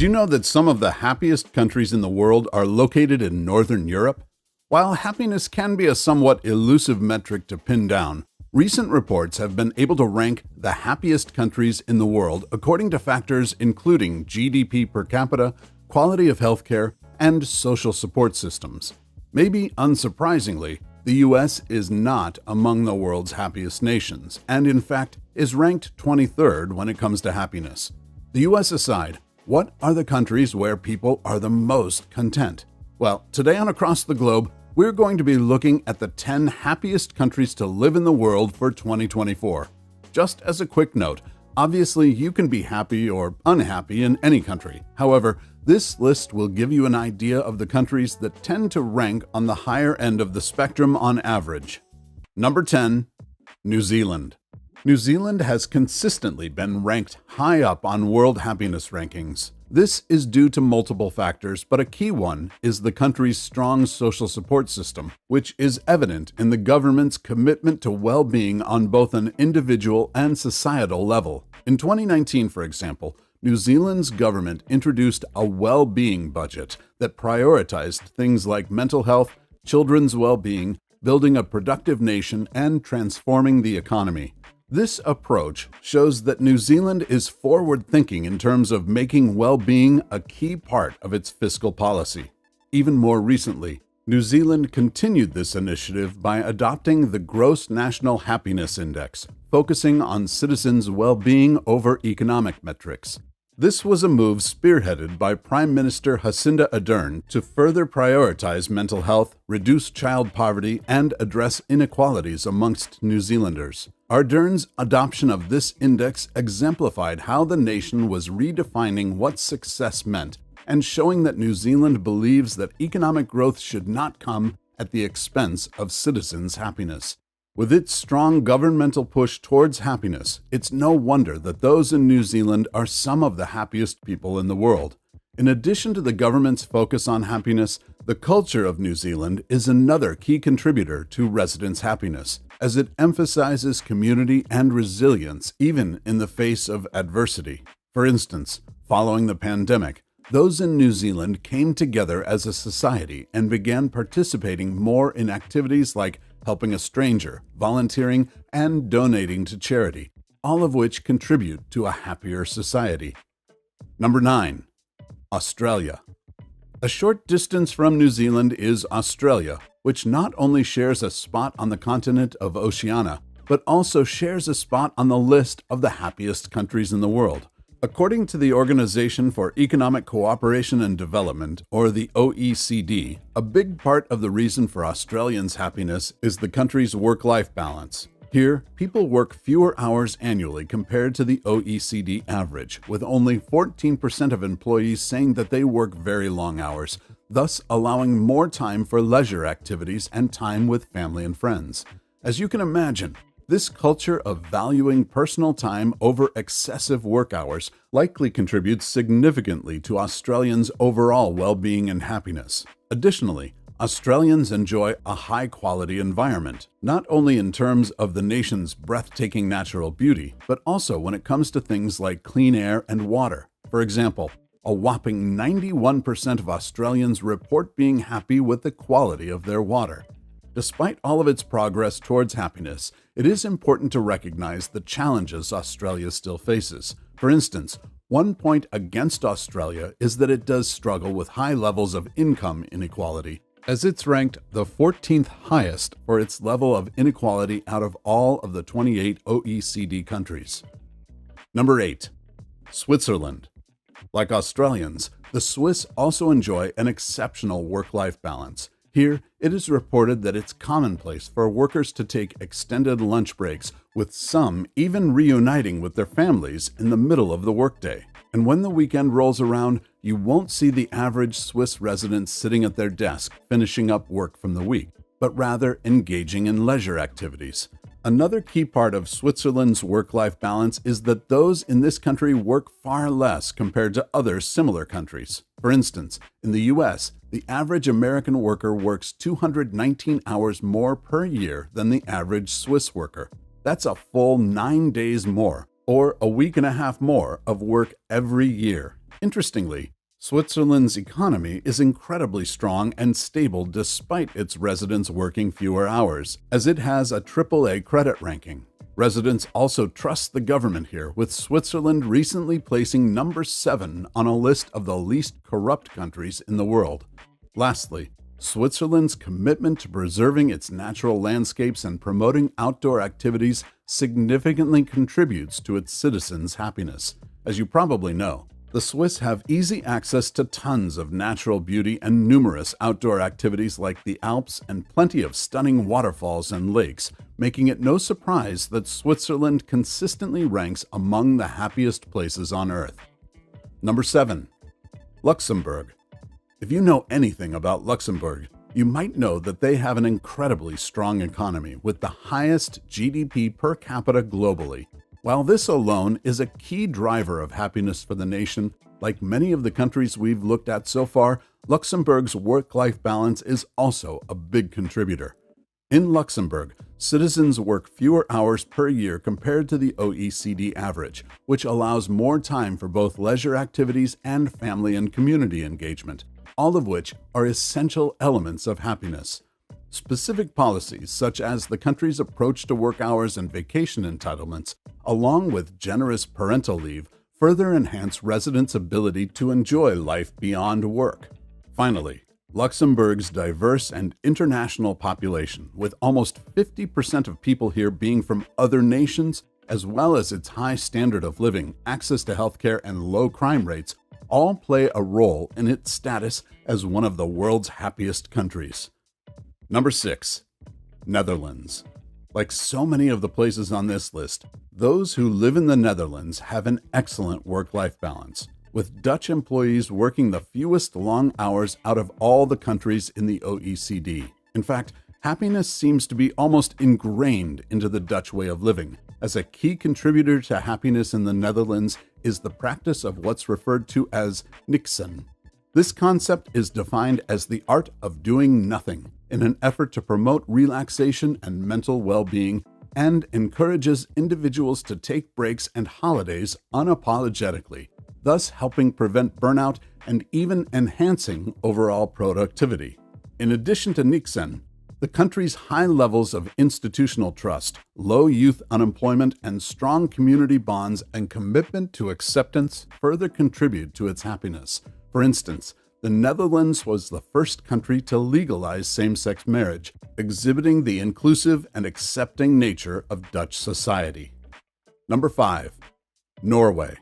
Did you know that some of the happiest countries in the world are located in Northern Europe? While happiness can be a somewhat elusive metric to pin down, recent reports have been able to rank the happiest countries in the world according to factors including GDP per capita, quality of healthcare, and social support systems. Maybe unsurprisingly, the US is not among the world's happiest nations, and in fact is ranked 23rd when it comes to happiness. The US aside, what are the countries where people are the most content? Well, today on Across the Globe, we're going to be looking at the 10 happiest countries to live in the world for 2024. Just as a quick note, obviously you can be happy or unhappy in any country. However, this list will give you an idea of the countries that tend to rank on the higher end of the spectrum on average. Number 10, New Zealand. New Zealand has consistently been ranked high up on world happiness rankings. This is due to multiple factors, but a key one is the country's strong social support system, which is evident in the government's commitment to well-being on both an individual and societal level. In 2019, for example, New Zealand's government introduced a well-being budget that prioritized things like mental health, children's well-being, building a productive nation, and transforming the economy. This approach shows that New Zealand is forward-thinking in terms of making well-being a key part of its fiscal policy. Even more recently, New Zealand continued this initiative by adopting the Gross National Happiness Index, focusing on citizens' well-being over economic metrics. This was a move spearheaded by Prime Minister Jacinda Ardern to further prioritize mental health, reduce child poverty, and address inequalities amongst New Zealanders. Ardern's adoption of this index exemplified how the nation was redefining what success meant and showing that New Zealand believes that economic growth should not come at the expense of citizens' happiness. With its strong governmental push towards happiness, it's no wonder that those in New Zealand are some of the happiest people in the world. In addition to the government's focus on happiness, the culture of New Zealand is another key contributor to residents' happiness, as it emphasizes community and resilience even in the face of adversity. For instance, following the pandemic, those in New Zealand came together as a society and began participating more in activities like helping a stranger, volunteering, and donating to charity, all of which contribute to a happier society. Number 9, Australia. A short distance from New Zealand is Australia, which not only shares a spot on the continent of Oceania, but also shares a spot on the list of the happiest countries in the world. According to the Organization for Economic Cooperation and Development, or the OECD, a big part of the reason for Australians' happiness is the country's work-life balance. Here, people work fewer hours annually compared to the OECD average, with only 14% of employees saying that they work very long hours, thus allowing more time for leisure activities and time with family and friends. As you can imagine, this culture of valuing personal time over excessive work hours likely contributes significantly to Australians' overall well-being and happiness. Additionally, Australians enjoy a high-quality environment, not only in terms of the nation's breathtaking natural beauty, but also when it comes to things like clean air and water. For example, a whopping 91% of Australians report being happy with the quality of their water. Despite all of its progress towards happiness, it is important to recognize the challenges Australia still faces. For instance, one point against Australia is that it does struggle with high levels of income inequality, as it's ranked the 14th highest for its level of inequality out of all of the 28 OECD countries. Number 8, Switzerland. Like Australians, the Swiss also enjoy an exceptional work-life balance. Here, it is reported that it's commonplace for workers to take extended lunch breaks, with some even reuniting with their families in the middle of the workday. And when the weekend rolls around, you won't see the average Swiss resident sitting at their desk finishing up work from the week, but rather engaging in leisure activities. Another key part of Switzerland's work-life balance is that those in this country work far less compared to other similar countries. For instance, in the US, the average American worker works 219 hours more per year than the average Swiss worker. That's a full 9 days more, or a week and a half more of work every year. Interestingly, Switzerland's economy is incredibly strong and stable despite its residents working fewer hours, as it has a AAA credit ranking. Residents also trust the government here, with Switzerland recently placing number 7 on a list of the least corrupt countries in the world. Lastly, Switzerland's commitment to preserving its natural landscapes and promoting outdoor activities significantly contributes to its citizens' happiness. As you probably know, the Swiss have easy access to tons of natural beauty and numerous outdoor activities like the Alps and plenty of stunning waterfalls and lakes, making it no surprise that Switzerland consistently ranks among the happiest places on Earth. Number 7. Luxembourg. If you know anything about Luxembourg, you might know that they have an incredibly strong economy with the highest GDP per capita globally. While this alone is a key driver of happiness for the nation, like many of the countries we've looked at so far, Luxembourg's work-life balance is also a big contributor. In Luxembourg, citizens work fewer hours per year compared to the OECD average, which allows more time for both leisure activities and family and community engagement, all of which are essential elements of happiness. Specific policies, such as the country's approach to work hours and vacation entitlements, along with generous parental leave, further enhance residents' ability to enjoy life beyond work. Finally, Luxembourg's diverse and international population, with almost 50% of people here being from other nations, as well as its high standard of living, access to healthcare, and low crime rates, all play a role in its status as one of the world's happiest countries. Number 6. Netherlands. Like so many of the places on this list, those who live in the Netherlands have an excellent work-life balance, with Dutch employees working the fewest long hours out of all the countries in the OECD. In fact, happiness seems to be almost ingrained into the Dutch way of living, as a key contributor to happiness in the Netherlands is the practice of what's referred to as niksen. This concept is defined as the art of doing nothing in an effort to promote relaxation and mental well-being, and encourages individuals to take breaks and holidays unapologetically, thus helping prevent burnout and even enhancing overall productivity. In addition to niksen, the country's high levels of institutional trust, low youth unemployment, and strong community bonds and commitment to acceptance further contribute to its happiness. For instance, the Netherlands was the first country to legalize same-sex marriage, exhibiting the inclusive and accepting nature of Dutch society. Number 5. Norway.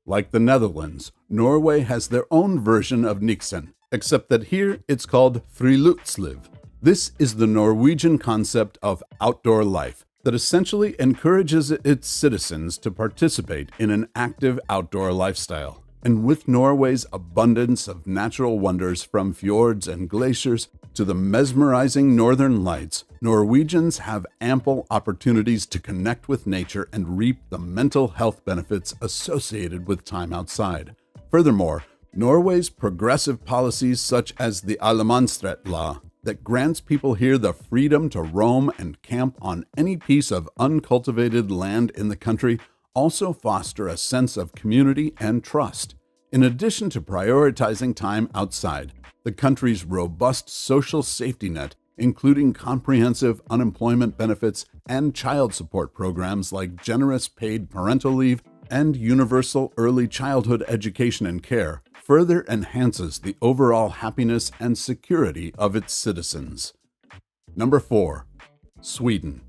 Like the Netherlands, Norway has their own version of niksen, except that here it's called friluftsliv. This is the Norwegian concept of outdoor life that essentially encourages its citizens to participate in an active outdoor lifestyle. And with Norway's abundance of natural wonders from fjords and glaciers to the mesmerizing northern lights, Norwegians have ample opportunities to connect with nature and reap the mental health benefits associated with time outside. Furthermore, Norway's progressive policies such as the Allemannsrett law that grants people here the freedom to roam and camp on any piece of uncultivated land in the country also foster a sense of community and trust. In addition to prioritizing time outside, the country's robust social safety net, including comprehensive unemployment benefits and child support programs like generous paid parental leave and universal early childhood education and care, further enhances the overall happiness and security of its citizens. Number 4. Sweden.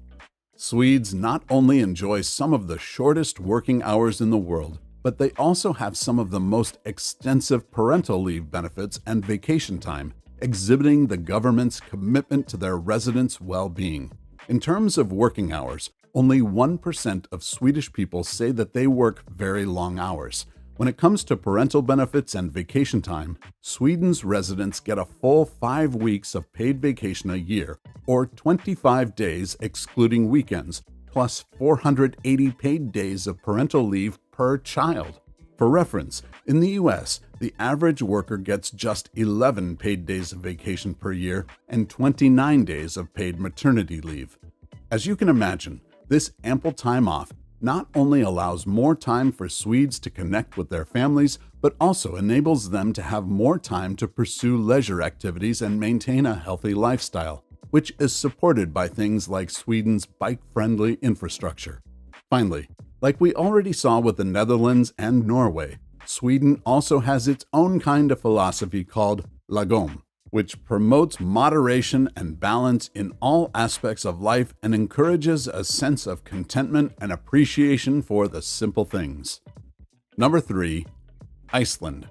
Swedes not only enjoy some of the shortest working hours in the world, but they also have some of the most extensive parental leave benefits and vacation time, exhibiting the government's commitment to their residents' well-being. In terms of working hours, only 1% of Swedish people say that they work very long hours. When it comes to parental benefits and vacation time, Sweden's residents get a full 5 weeks of paid vacation a year, or 25 days excluding weekends, plus 480 paid days of parental leave per child. For reference, in the US, the average worker gets just 11 paid days of vacation per year and 29 days of paid maternity leave. As you can imagine, this ample time off not only allows more time for Swedes to connect with their families, but also enables them to have more time to pursue leisure activities and maintain a healthy lifestyle, which is supported by things like Sweden's bike-friendly infrastructure. Finally, like we already saw with the Netherlands and Norway, Sweden also has its own kind of philosophy called lagom, which promotes moderation and balance in all aspects of life and encourages a sense of contentment and appreciation for the simple things. Number 3. Iceland.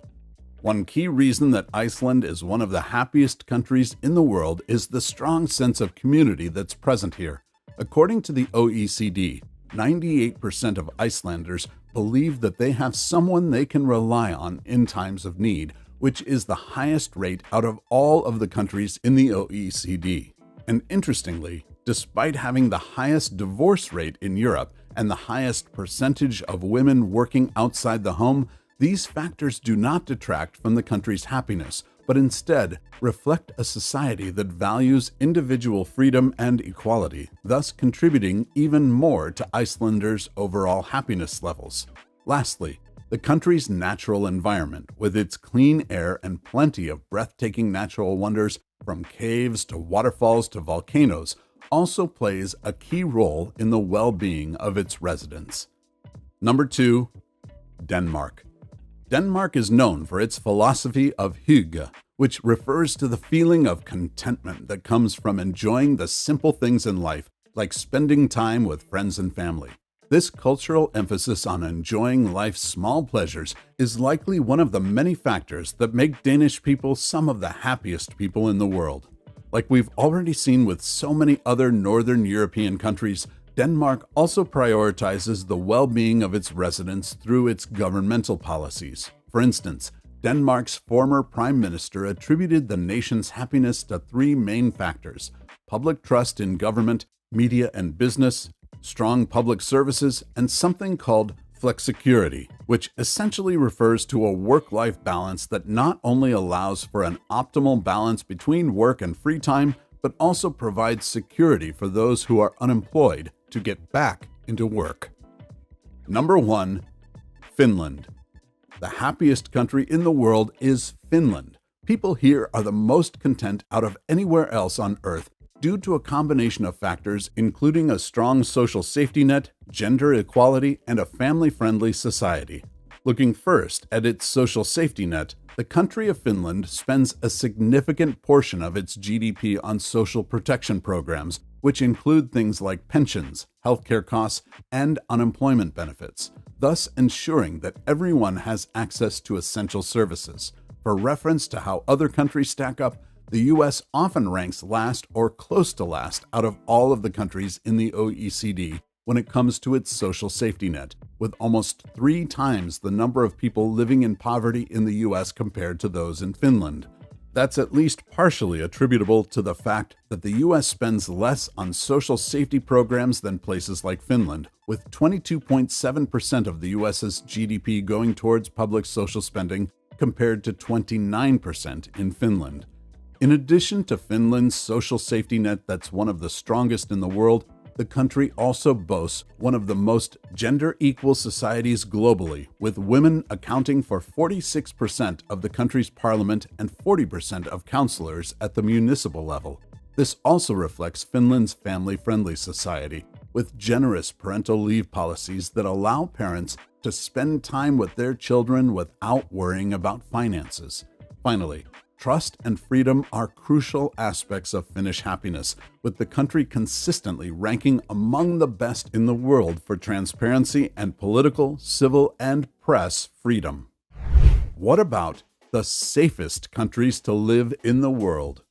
One key reason that Iceland is one of the happiest countries in the world is the strong sense of community that's present here. According to the OECD, 98% of Icelanders believe that they have someone they can rely on in times of need, which is the highest rate out of all of the countries in the OECD. And interestingly, despite having the highest divorce rate in Europe and the highest percentage of women working outside the home, these factors do not detract from the country's happiness, but instead reflect a society that values individual freedom and equality, thus contributing even more to Icelanders' overall happiness levels. Lastly, the country's natural environment, with its clean air and plenty of breathtaking natural wonders from caves to waterfalls to volcanoes, also plays a key role in the well-being of its residents. Number 2. Denmark. Denmark is known for its philosophy of hygge, which refers to the feeling of contentment that comes from enjoying the simple things in life, like spending time with friends and family. This cultural emphasis on enjoying life's small pleasures is likely one of the many factors that make Danish people some of the happiest people in the world. Like we've already seen with so many other Northern European countries, Denmark also prioritizes the well-being of its residents through its governmental policies. For instance, Denmark's former prime minister attributed the nation's happiness to 3 main factors: public trust in government, media and business, strong public services, and something called flexicurity, which essentially refers to a work-life balance that not only allows for an optimal balance between work and free time, but also provides security for those who are unemployed to get back into work. Number 1. Finland. The happiest country in the world is Finland. People here are the most content out of anywhere else on Earth due to a combination of factors including a strong social safety net, gender equality, and a family-friendly society. Looking first at its social safety net, the country of Finland spends a significant portion of its GDP on social protection programs, which include things like pensions, healthcare costs, and unemployment benefits, thus ensuring that everyone has access to essential services. For reference to how other countries stack up, the U.S. often ranks last or close to last out of all of the countries in the OECD when it comes to its social safety net, with almost 3 times the number of people living in poverty in the U.S. compared to those in Finland. That's at least partially attributable to the fact that the U.S. spends less on social safety programs than places like Finland, with 22.7% of the U.S.'s GDP going towards public social spending compared to 29% in Finland. In addition to Finland's social safety net that's one of the strongest in the world, the country also boasts one of the most gender-equal societies globally, with women accounting for 46% of the country's parliament and 40% of councillors at the municipal level. This also reflects Finland's family-friendly society, with generous parental leave policies that allow parents to spend time with their children without worrying about finances. Finally, trust and freedom are crucial aspects of Finnish happiness, with the country consistently ranking among the best in the world for transparency and political, civil, and press freedom. What about the safest countries to live in the world?